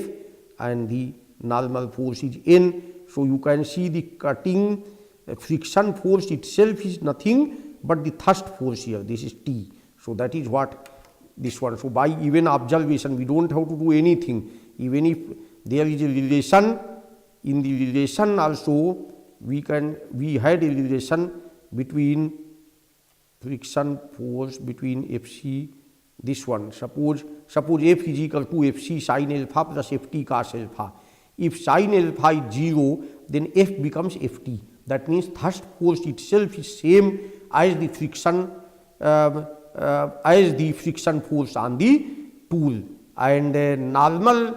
and the normal force is N. So you can see the cutting friction force itself is nothing but the thrust force here, this is T. So that is what this one. So by even observation, we don't have to do anything. Even if there is a relation, in the relation also we had a relation between friction force between Fc, this one. Suppose F is equal to Fc sin alpha plus Ft cos alpha. If sin alpha is 0, then F becomes Ft. That means thrust force itself is same as the friction force on the tool, and normal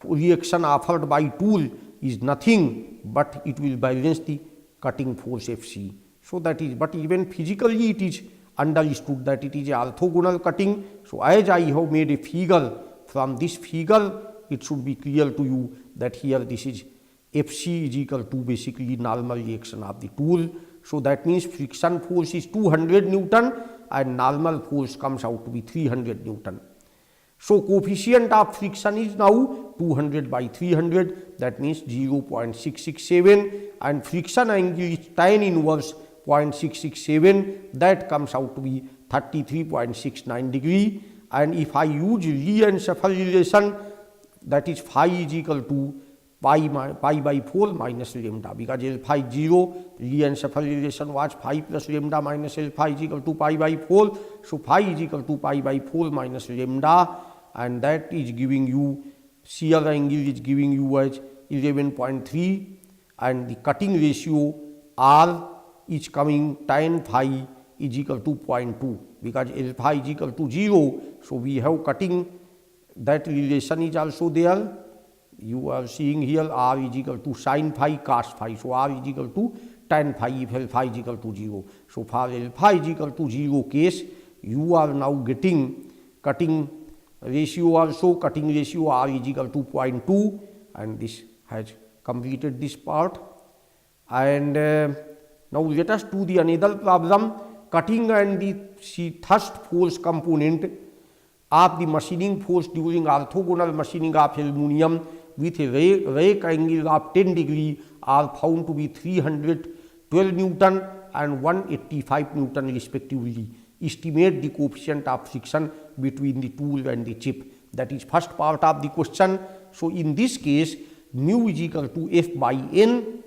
reaction offered by tool is nothing but it will balance the cutting force Fc. So that is, but even physically it is understood that it is a orthogonal cutting. So as I have made a figure, from this figure it should be clear to you that here this is Fc is equal to basically normal reaction of the tool. So that means friction force is 200 Newton and normal force comes out to be 300 Newton. So coefficient of friction is now 200 by 300, that means 0.667, and friction angle is tan inverse 0.667, that comes out to be 33.69 degree. And if I use Lee-Enscheffer relation, that is phi is equal to pi by 4 minus lambda, because alpha is 0, Lee-Enscheffer relation was phi plus lambda minus alpha is equal to pi by 4. So phi is equal to pi by 4 minus lambda, and that is giving you, shear angle is giving you as 11.3, and the cutting ratio R is coming tan phi is equal to 0.2, because alpha is equal to 0. So we have cutting, that relation is also there. You are seeing here R is equal to sin phi cos phi. So R is equal to tan phi if alpha is equal to 0. So for alpha is equal to 0 case, you are now getting cutting ratio also, cutting ratio R is equal to 0.2, and this has completed this part. And now let us do the another problem. Cutting and the thrust force component of the machining force during orthogonal machining of aluminum with a rake angle of 10 degree are found to be 312 Newton and 185 Newton respectively. Estimate the coefficient of friction between the tool and the chip. That is first part of the question. So in this case, mu is equal to F by N,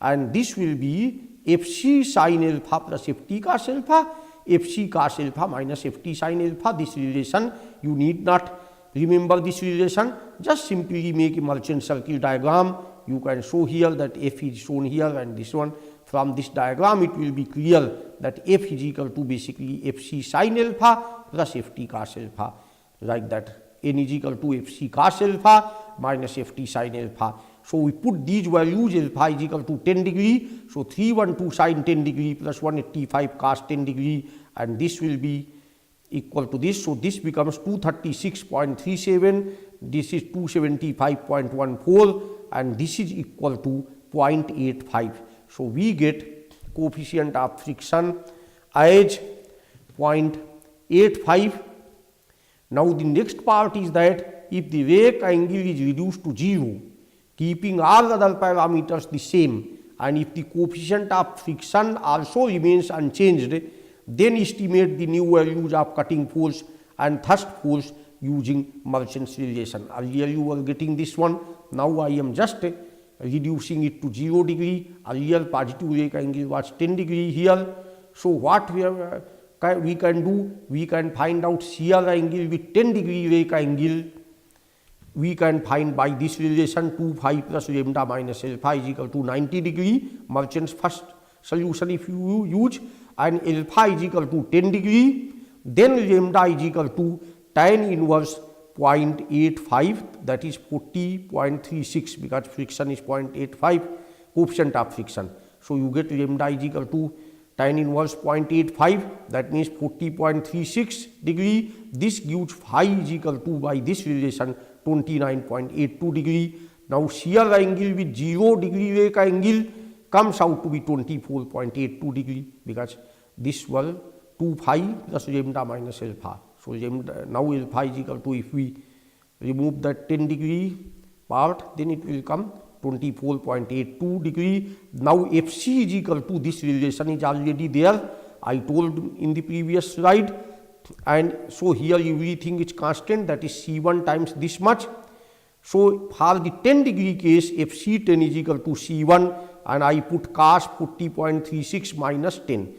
and this will be Fc sin alpha plus Ft cos alpha, Fc cos alpha minus Ft sin alpha. This relation, you need not remember this relation, just simply make a merchant circle diagram. You can show here that F is shown here and this one. From this diagram it will be clear that F is equal to basically Fc sin alpha plus Ft cos alpha, like that. N is equal to Fc cos alpha minus Ft sin alpha. So we put these values, alpha is equal to 10 degree, so 312 sin 10 degree plus 185 cos 10 degree, and this will be equal to this. So this becomes 236.37, this is 275.14, and this is equal to 0.85. So we get coefficient of friction as 0.85. Now the next part is that if the rake angle is reduced to 0, keeping all other parameters the same, and if the coefficient of friction also remains unchanged, then estimate the new values of cutting force and thrust force using Merchant's relation. Earlier you were getting this one, now I am just reducing it to 0 degree. Earlier positive rake angle was 10 degree here. So what we can do, we can find out shear angle with 10 degree rake angle. We can find by this relation 2 phi plus lambda minus alpha is equal to 90 degree, Merchant's first solution if you use, and alpha is equal to 10 degree, then lambda is equal to tan inverse 0.85, that is 40.36, because friction is 0.85, coefficient of friction. So you get lambda is equal to tan inverse 0.85, that means 40.36 degree. This gives phi is equal to, by this relation, 29.82 degree. Now shear angle with 0 degree rake angle comes out to be 24.82 degree, because this was 2 phi plus lambda minus alpha. So lambda, now alpha is equal to, if we remove that 10 degree part, then it will come 24.82 degree. Now Fc is equal to, this relation is already there, I told in the previous slide, and so here everything is constant, that is C1 times this much. So for the 10 degree case, Fc10 is equal to C1, and I put cos 40.36 minus 10,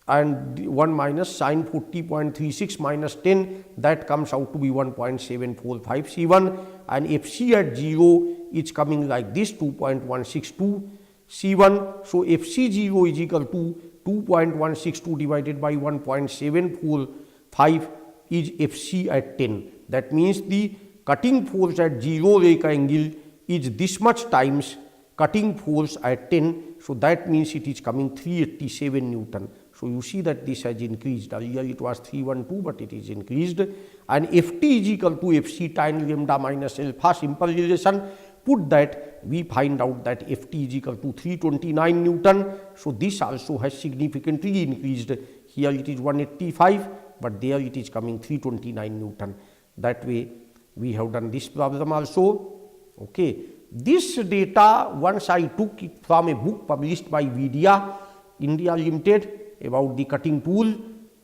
and 1 minus sin 40.36 minus 10, that comes out to be 1.745 C1, and Fc at 0 is coming like this, 2.162 C1. So Fc0 is equal to 2.162 divided by 1.745 is Fc at 10. That means the cutting force at 0 rake angle is this much times cutting force at 10. So that means it is coming 387 Newton. So you see that this has increased. Earlier it was 312, but it is increased. And Ft is equal to Fc times lambda minus alpha, simple relation. Put that, we find out that Ft is equal to 329 Newton. So this also has significantly increased. Here it is 185, but there it is coming 329 Newton. That way we have done this problem also. Okay. This data, once I took it from a book published by Vidya India Limited about the cutting tool.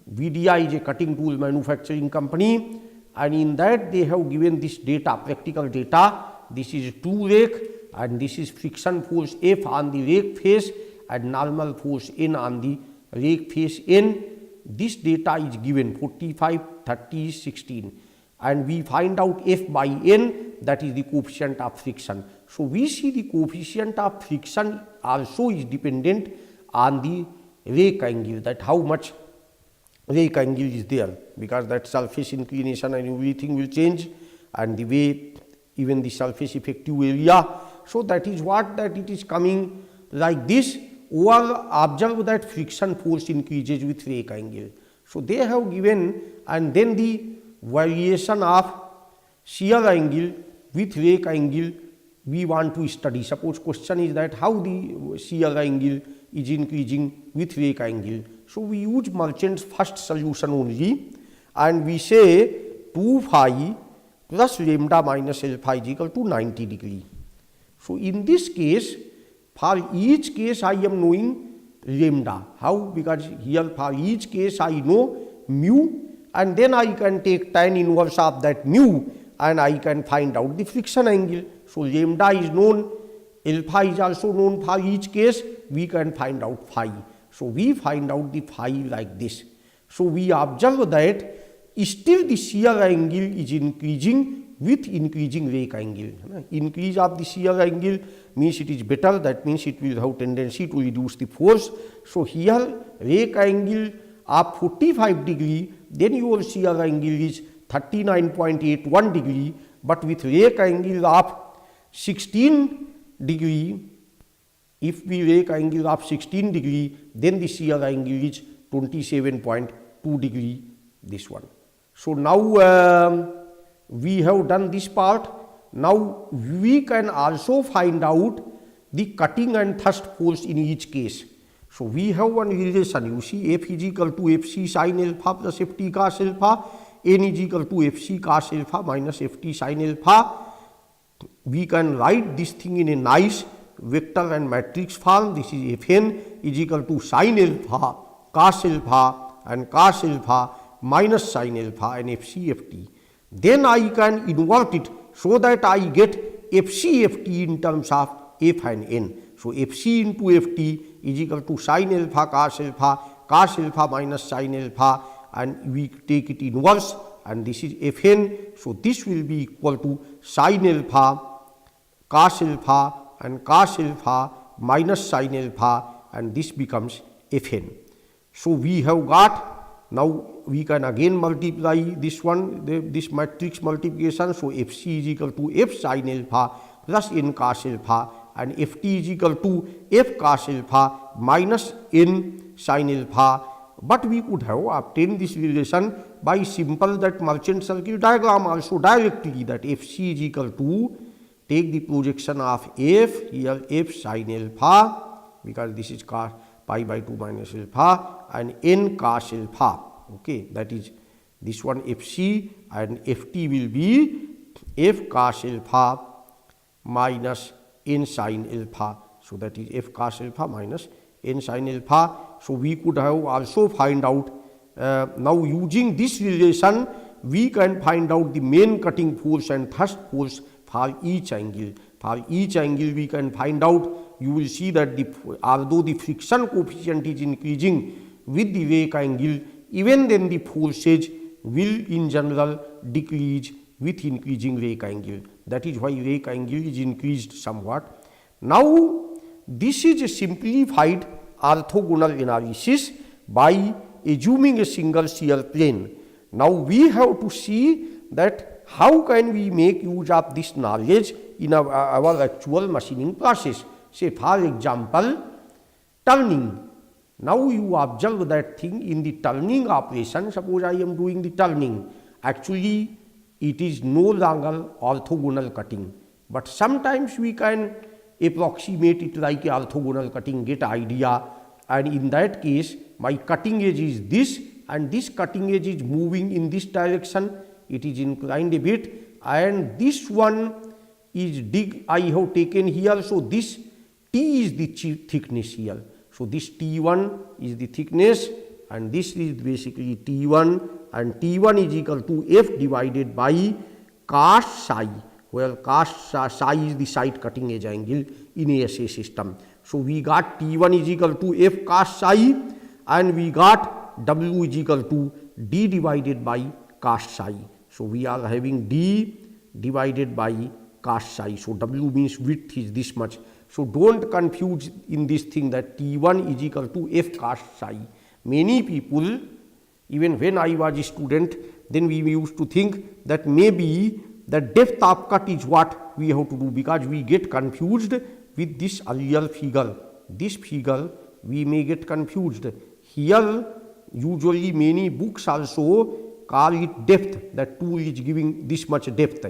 Vidya is a cutting tool manufacturing company, and in that they have given this data, practical data. This is 2 rake, and this is friction force F on the rake face and normal force N on the rake face N. This data is given 45, 30, 16, and we find out F by N, that is the coefficient of friction. So we see the coefficient of friction also is dependent on the rake angle, that how much rake angle is there, because that surface inclination and everything will change, and the way even the surface effective area. So that is what, that it is coming like this, or observe that friction force increases with rake angle. So they have given, and then the variation of shear angle with rake angle we want to study. Suppose question is that how the shear angle is increasing with rake angle. So we use Merchant's first solution only, and we say 2 phi plus lambda minus alpha is equal to 90 degree. So in this case, for each case I am knowing lambda. How? Because here for each case I know mu, and then I can take tan inverse of that mu, and I can find out the friction angle. So lambda is known, alpha is also known for each case, we can find out phi. So we find out the phi like this. So we observe that still the shear angle is increasing with increasing rake angle. Increase of the shear angle means it is better, that means it will have tendency to reduce the force. So here rake angle of 45 degree, then your shear angle is 39.81 degree, but with rake angle of 16 degree, if we rake angle of 16 degree, then the shear angle is 27.2 degree, this one. So now we have done this part. Now we can also find out the cutting and thrust force in each case. So we have one relation, you see, F is equal to Fc sin alpha plus Ft cos alpha, N is equal to Fc cos alpha minus Ft sin alpha. We can write this thing in a nice vector and matrix form. This is Fn is equal to sin alpha cos alpha and cos alpha minus sin alpha and Fc Ft. Then I can invert it so that I get Fc Ft in terms of F and N. So Fc into Ft is equal to sin alpha cos alpha minus sin alpha, and we take it inverse, and this is Fn. So this will be equal to sin alpha cos alpha and cos alpha minus sin alpha, and this becomes Fn. So we have got, now we can again multiply this one, this matrix multiplication. So Fc is equal to F sin alpha plus N cos alpha, and Ft is equal to F cos alpha minus N sin alpha. But we could have obtained this relation by simple that Merchant circle diagram also directly, that Fc is equal to, take the projection of F, here F sin alpha because this is cos pi by 2 minus alpha, and n cos alpha. Okay, that is this one Fc, and Ft will be f cos alpha minus n sin alpha. So that is f cos alpha minus n sin alpha. So we could have also find out, now using this relation we can find out the main cutting force and thrust force for each angle. For each angle we can find out, you will see that although the friction coefficient is increasing with the rake angle, even then the forces will in general decrease with increasing rake angle. That is why rake angle is increased somewhat. Now this is a simplified orthogonal analysis by assuming a single shear plane. Now we have to see that how can we make use of this knowledge in our actual machining process. Say for example, turning. Now you observe that thing in the turning operation. Suppose I am doing the turning. Actually it is no longer orthogonal cutting, but sometimes we can approximate it like a orthogonal cutting, get idea, and in that case my cutting edge is this, and this cutting edge is moving in this direction, it is inclined a bit, and this one is I have taken here. So this T is the thickness here. So this T1 is the thickness, and this is basically T1, and T1 is equal to F divided by cos psi, where cos psi is the side cutting edge angle in ASA system. So we got T1 is equal to F cos psi, and we got W is equal to D divided by cos psi. So we are having D divided by cos psi. So W means width is this much. So don't confuse in this thing that T1 is equal to F cos psi. Many people, even when I was a student, then we used to think that maybe the depth of cut is what we have to do, because we get confused with this earlier figure. This figure we may get confused. Here usually many books also call it depth, that tool is giving this much depth,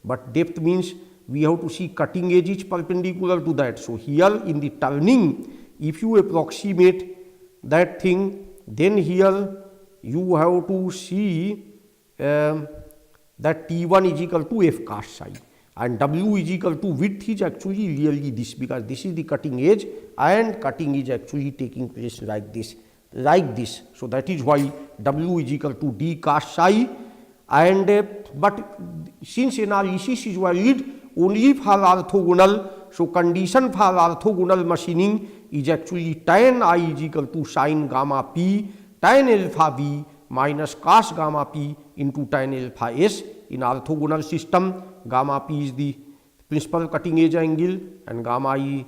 but depth means we have to see cutting edge is perpendicular to that. So here in the turning, if you approximate that thing, then here you have to see that T1 is equal to F cos psi, and W is equal to width is actually really this, because this is the cutting edge and cutting is actually taking place like this. So that is why W is equal to D cos psi, and but since analysis is valid only for orthogonal, so condition for orthogonal machining is actually tan I is equal to sin gamma p tan alpha b minus cos gamma p into tan alpha s. In orthogonal system, gamma p is the principal cutting edge angle, and gamma I,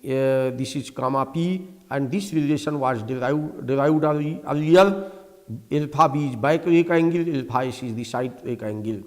this is gamma p, and this relation was derived earlier. Alpha b is back rake angle, alpha s is the side rake angle.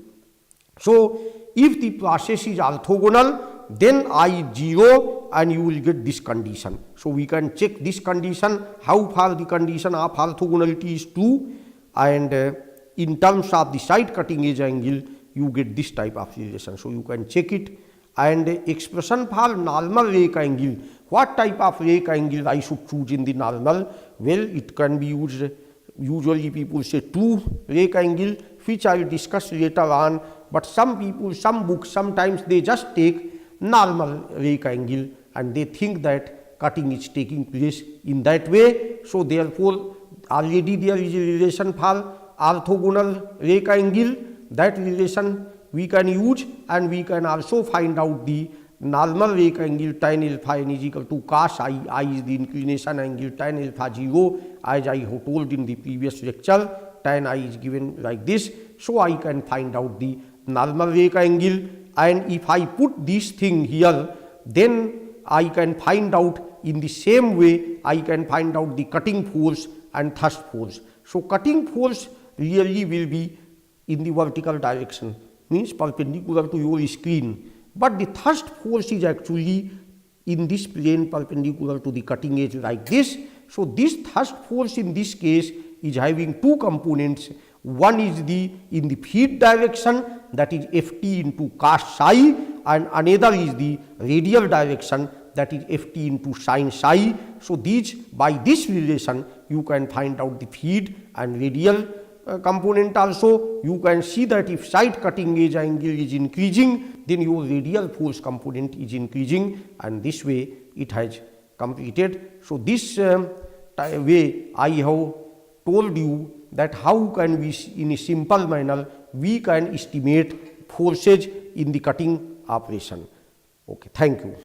So if the process is orthogonal, then I is 0 and you will get this condition. So we can check this condition, how far the condition of orthogonality is true, and in terms of the side cutting edge angle you get this type of relation. So you can check it. And expression for normal rake angle, what type of rake angle I should choose in the normal? Well, it can be used, usually people say true rake angle, which I will discuss later on, but some people, some books, sometimes they just take normal rake angle and they think that cutting is taking place in that way. So therefore already there is a relation for orthogonal rake angle. That relation we can use, and we can also find out the normal rake angle tan alpha n is equal to cos I. I is the inclination angle, tan alpha 0, as I have told in the previous lecture, tan I is given like this. So I can find out the normal rake angle, and if I put this thing here, then I can find out in the same way I can find out the cutting force and thrust force. So cutting force really will be in the vertical direction, means perpendicular to your screen, but the thrust force is actually in this plane perpendicular to the cutting edge like this. So this thrust force in this case is having two components. One is in the feed direction, that is Ft into cos psi, and another is the radial direction, that is Ft into sin psi. So by this relation you can find out the feed and radial component also. You can see that if side cutting edge angle is increasing, then your radial force component is increasing, and this way it has completed. So this way I have told you that how can we, in a simple manner, we can estimate forces in the cutting operation. Okay, thank you.